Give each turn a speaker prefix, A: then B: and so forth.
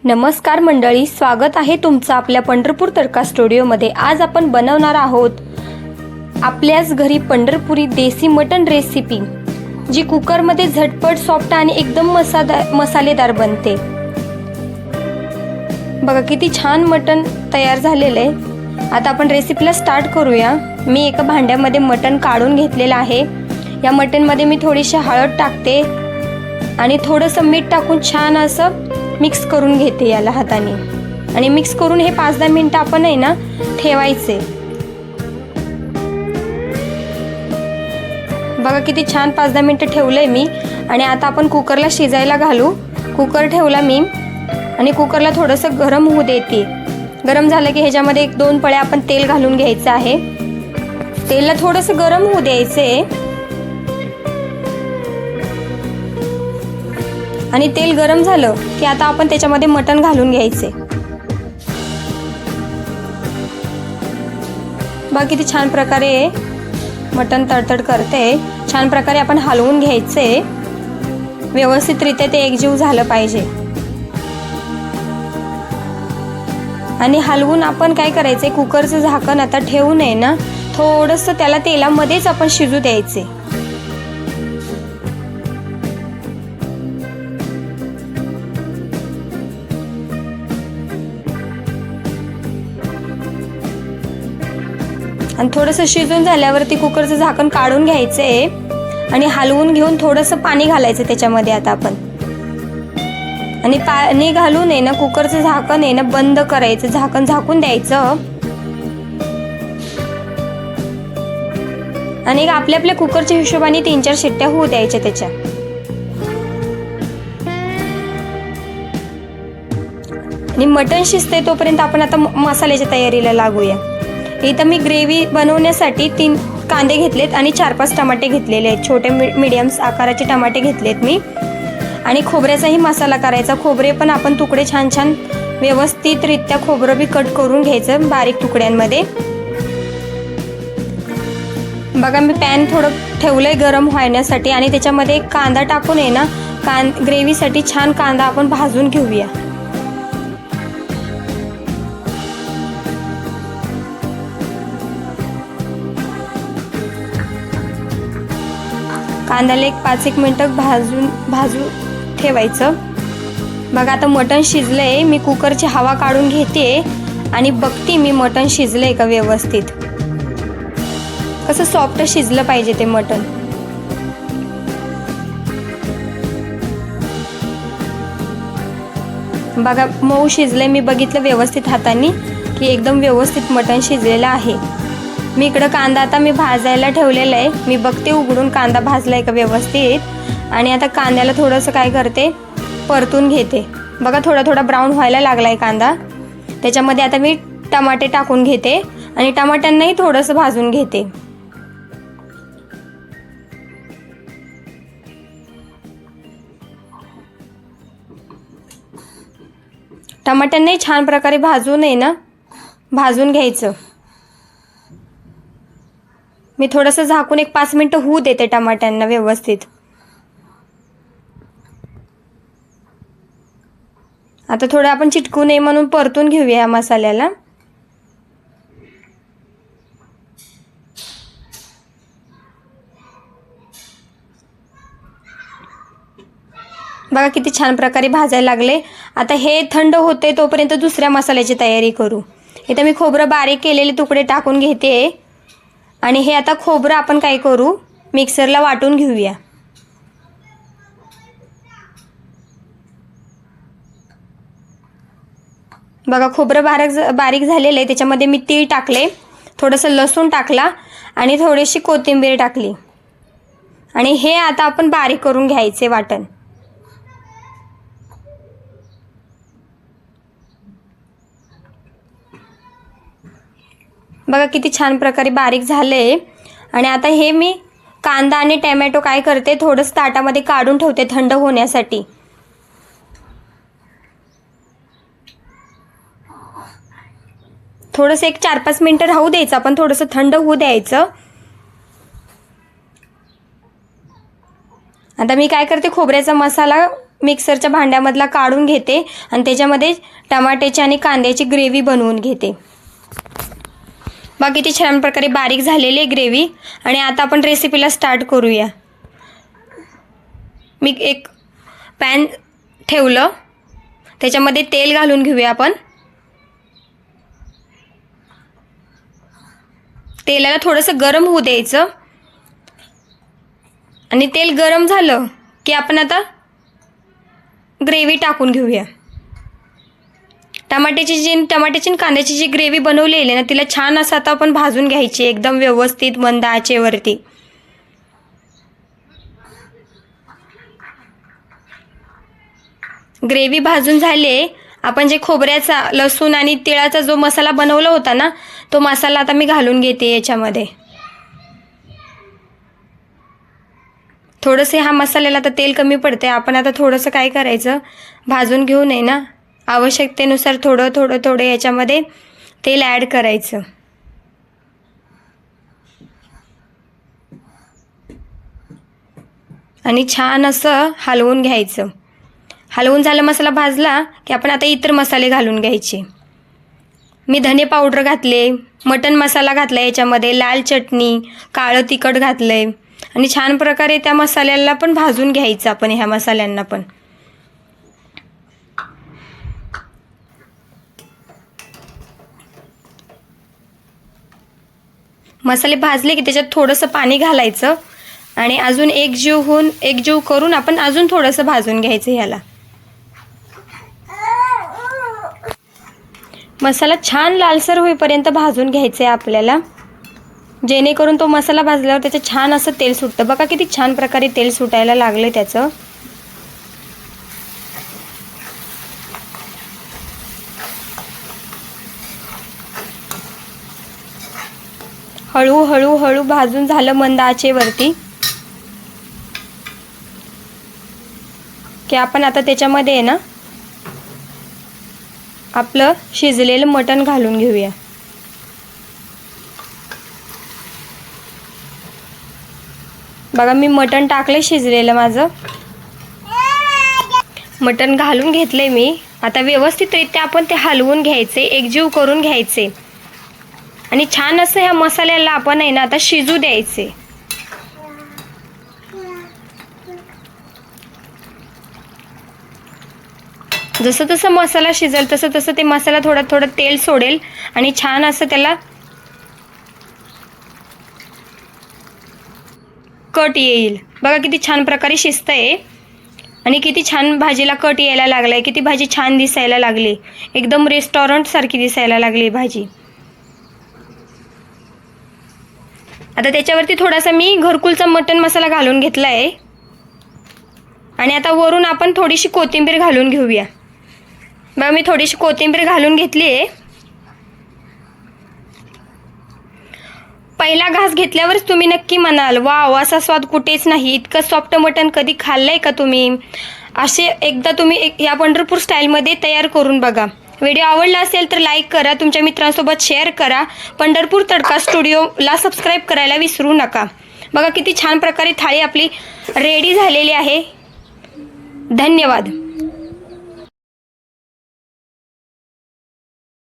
A: नमस्कार मंडळी, स्वागत आहे तुमचं आपल्या पंढरपूर तडका स्टुडिओमध्ये। आज आपण बनवणार आहोत आपल्याच घरी पंढरपुरी देसी मटण रेसिपी, जी कुकरमध्ये झटपट, सॉफ्ट आणि एकदम मसालेदार बनते। बघा किती छान मटण तयार झालेले आहे। आता आपण रेसिपीला स्टार्ट करूया। मी एका भांड्यामध्ये मटण काढून घेतलेलं आहे। या मटणमध्ये मी थोडीशी हळद टाकते आणि थोडंसं मीठ टाकून छान असं मिक्स करून घेते याला हाताने। आणि मिक्स करून हे 5-10 मिनिटं आपण आहे ना ठेवायचे। बघा किती छान 5-10 मिनिटं ठेवलंय मी। आणि आता आपण कुकरला शिजायला घालू। कुकर ठेवला मी आणि कुकरला थोडंसं गरम होऊ देते। गरम झालं की ह्याच्यामध्ये 1-2 पळ्या आपण तेल घालून घ्यायचं आहे। तेलला थोडंसं गरम होऊ द्यायचे आणि तेल गरम झालं की आता आपण त्याच्यामध्ये मटण घालून घ्यायचे। बघा किती छान प्रकारे मटण तडतड करते। छान प्रकारे आपण हलवून घ्यायचे। व्यवस्थितरित्या ते एकजीव झालं पाहिजे। आणि हलवून आपण काय करायचे, कुकरचं झाकण आता ठेवू नये ना, थोडंसं त्याला तेलामध्येच आपण शिजू द्यायचे। आणि थोडंसं शिजून झाल्यावरती कुकरचं झाकण काढून घ्यायचे आणि हलवून घेऊन थोडंसं पाणी घालायचं त्याच्यामध्ये आता आपण। आणि पाणी घालून आहे ना कुकरचं झाकण आहे ना बंद करायचं, झाकण झाकून द्यायचं। आणि आपल्या कुकरच्या हिशोबाने 3-4 शिट्ट्या होऊ द्यायच्या त्याच्या। आणि मटण शिजते तोपर्यंत आपण आता मसाल्याच्या तयारीला लागूया। इथं मी ग्रेव्ही बनवण्यासाठी 3 कांदे घेतलेत आणि 4-5 टमाटे घेतलेले आहेत। छोटे मीडियम आकाराचे टमाटे घेतलेत मी। आणि खोबऱ्याचाही मसाला करायचा। खोबरे पण आपण तुकडे छान छान व्यवस्थितरित्या खोबरं बी कट करून घ्यायचं बारीक तुकड्यांमध्ये। बघा मी पॅन थोडं ठेवलंय गरम होण्यासाठी आणि त्याच्यामध्ये कांदा टाकून आहे ना ग्रेव्हीसाठी छान कांदा आपण भाजून घेऊया। कांद्याला 5-1 मिनिटं भाजू ठेवायचं। बघा आता मटण शिजलंय। मी कुकरची हवा काढून घेते आणि बघते मी मटण शिजलंय का व्यवस्थित। कसं सॉफ्ट शिजलं पाहिजे ते मटण। बघा मऊ शिजलंय। मी बघितलं व्यवस्थित हाताने की एकदम व्यवस्थित मटण शिजलेलं आहे। मी इकडं कांदा आता मी भाजायला ठेवलेला आहे। मी बघते उघडून कांदा भाजलाय का व्यवस्थित। आणि आता कांद्याला थोडंसं काय करते, परतून घेते। बघा थोडा ब्राऊन व्हायला लागलाय कांदा। त्याच्यामध्ये आता मी टमाटे टाकून घेते आणि टमाट्यांनाही थोडंसं भाजून घेते। टमाट्यांनाही छान प्रकारे भाजून घ्यायचं। मी थोडंसं झाकून 5 मिनिटं होऊ देते टमाट्यांना व्यवस्थित। आता थोडं आपण चिटकू नये म्हणून परतून घेऊया या मसाल्याला। बघा किती छान प्रकारे भाजायला लागले। आता हे थंड होते तोपर्यंत दुसऱ्या मसाल्याची तयारी करू। इथं मी खोबरं बारीक केलेले तुकडे टाकून घेते आणि हे आता खोबरं आपण काय करू, मिक्सरला वाटून घेऊया। बघा खोबरं बारीक झालेलं आहे। त्याच्यामध्ये मी तीळ टाकले, थोडंसं लसूण टाकला आणि थोडीशी कोथिंबीर टाकली। आणि हे आता आपण बारीक करून घ्यायचे वाटण। बघा किती छान प्रकारे बारीक झाले। आणि आता हे मी कांदा आणि टोमॅटो काय करते, थोडंसं ताटामध्ये काढून ठेवते थंड होण्यासाठी। थोडंसं 4-5 मिनिटं राहू द्यायचं आपण, थोडंसं थंड होऊ द्यायचं। आता मी काय करते, खोबऱ्याचा मसाला मिक्सरच्या भांड्यामधला काढून घेते आणि त्याच्यामध्ये टमाट्याची आणि कांद्याची ग्रेव्ही बनवून घेते। बाकी ती छान प्रकारे बारीक झालेली आहे ग्रेव्ही। आणि आता आपण रेसिपीला स्टार्ट करूया। मी एक पॅन ठेवलं, त्याच्यामध्ये तेल घालून घेऊया आपण। तेलाला थोडंसं गरम होऊ द्यायचं आणि तेल गरम झालं की आपण आता ग्रेव्ही टाकून घेऊया। टमाट्याची आणि कांद्याची जी ग्रेव्ही बनवलेली आहे ना, तिला छान असं आता आपण भाजून घ्यायची एकदम व्यवस्थित मंद आचेवरती। ग्रेव्ही भाजून झाले, आपण जे खोबऱ्याचा, लसूण आणि तिळाचा जो मसाला बनवला होता ना, तो मसाला आता मी घालून घेते याच्यामध्ये। थोडंसं ह्या मसाल्याला आता तेल कमी पडते, आपण आता थोडंसं काय करायचं, भाजून घेऊ नये ना, आवश्यकतेनुसार थोडं थोडं थोडं याच्यामध्ये तेल ॲड करायचं। आणि छान असं हलवून घ्यायचं। हलवून झालं, मसाला भाजला की आपण आता इतर मसाले घालून घ्यायचे। मी धने पावडर घातले, मटन मसाला घातला याच्यामध्ये, लाल चटणी, काळं तिखट घातलंय आणि छान प्रकारे त्या मसाल्याला पण भाजून घ्यायचं आपण, ह्या मसाल्यांना पण। मसाले भाजले की त्याच्यात थोडंसं पाणी घालायचं आणि अजून एकजीव करून आपण अजून थोडंसं भाजून घ्यायचं ह्याला। मसाला छान लालसर होईपर्यंत भाजून घ्यायचं आहे आपल्याला, जेणेकरून तो मसाला भाजल्यावर त्याचं छान असं तेल सुटतं। बघा किती छान प्रकारे तेल सुटायला लागले त्याचं। हळू भाजून झालं मंद आचेवरती की आपण आता त्याच्यामध्ये आहे ना, आपलं शिजलेलं मटण घालून घेऊया। बघा मी मटण टाकले शिजलेलं माझं। मटण घालून घेतले मी। आता व्यवस्थितरित्या आपण ते हलवून घ्यायचे, एकजीव करून घ्यायचे आणि छान असं ह्या मसाल्याला आपण आहे ना आता शिजू द्यायचे। जसं जसं मसाला शिजेल तसं तसं ते मसाला थोडं थोडं तेल सोडेल आणि छान असं त्याला कट येईल। बघा किती छान प्रकारे शिजतंय आणि किती छान भाजीला कट यायला लागलाय, किती भाजी छान दिसायला लागली, एकदम रेस्टॉरंट सारखी दिसायला लागली भाजी। आता त्याच्यावरती थोडासा मी घरकुलचा मटन मसाला घालून घेतला आहे आणि आता वरून आपण थोडीशी कोथिंबीर घालून घेऊया। बघा मी थोडीशी कोथिंबीर घालून घेतली आहे। पहिला घास घेतल्यावरच तुम्ही नक्की म्हणाल, वाव, असा स्वाद कुठेच नाही, इतकं सॉफ्ट मटण कधी खाल्लंय का तुम्ही? असे एकदा तुम्ही या पंढरपूर स्टाईलमध्ये तयार करून बघा। व्हिडिओ आवडला असेल तर लाईक करा, तुमच्या मित्रांसोबत शेअर करा, पंढरपूर तडका स्टुडिओला सबस्क्राईब करायला विसरू नका। बघा किती छान प्रकारे थाळी आपली रेडी झालेली आहे। धन्यवाद।